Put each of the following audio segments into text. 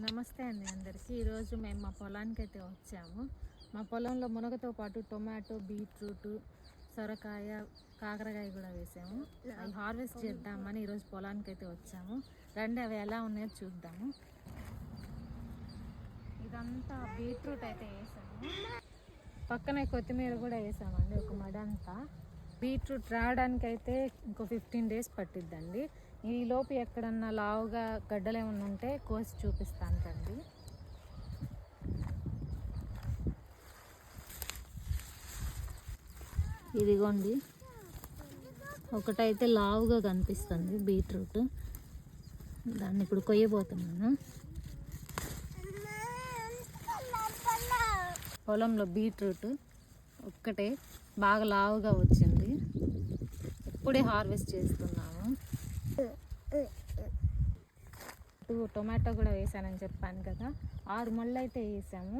నమస్తే అండి అందరికీ. ఈరోజు మేము మా పొలానికి అయితే వచ్చాము. మా పొలంలో మునగతో పాటు టొమాటో, బీట్రూట్, సొరకాయ, కాకరకాయ కూడా వేసాము. అవి హార్వెస్ట్ చేద్దామని ఈరోజు పొలానికి అయితే వచ్చాము. రండి అవి ఎలా ఉన్నాయో చూద్దాము. ఇదంతా బీట్రూట్ అయితే వేసాము, పక్కనే కొత్తిమీర కూడా వేసామండి, ఒక మడంతా. బీట్రూట్ రావడానికి అయితే ఇంకో 15 days పట్టిద్దండి. ఈ లోపు ఎక్కడన్నా లావుగా గడ్డలు ఏమన్నా ఉంటే కోసి చూపిస్తాను రండి. ఇదిగోండి, ఒకటైతే లావుగా కనిపిస్తుంది బీట్రూట్. దాన్ని ఇప్పుడు కొయ్యబోతున్నాను. పొలంలో బీట్రూట్ ఒక్కటే బాగా లావుగా వచ్చింది. ఇప్పుడే హార్వెస్ట్ చేస్తున్నాము. టొమాటో కూడా వేసానని చెప్పాను కదా, 6 మళ్ళీ అయితే వేసాము.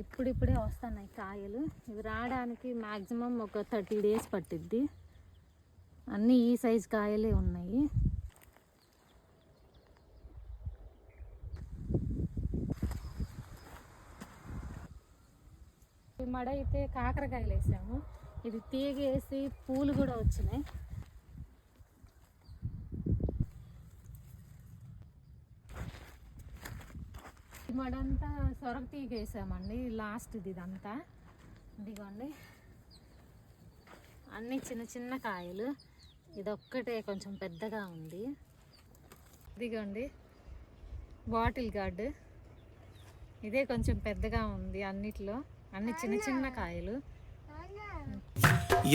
ఇప్పుడిప్పుడే వస్తున్నాయి కాయలు. ఇవి రావడానికి మ్యాక్సిమం ఒక 30 days పట్టిద్ది. అన్నీ ఈ సైజు కాయలే ఉన్నాయి. ఈ మడ అయితే కాకరకాయలు వేసాము. ఇది తీగేసి పూలు కూడా వచ్చినాయి. మడంతా సొరక తీగ వేసామండి, లాస్ట్ ఇదంతా. ఇదిగోండి, అన్నీ చిన్న చిన్న కాయలు. ఇదొక్కటే కొంచెం పెద్దగా ఉంది. ఇదిగోండి బాటిల్ గార్డ్, ఇదే కొంచెం పెద్దగా ఉంది అన్నిట్లో. అన్ని చిన్న చిన్న కాయలు.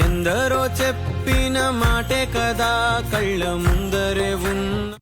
ఎందరో చెప్పిన మాటే కదా కళ్ళ ముందరే ఉన్న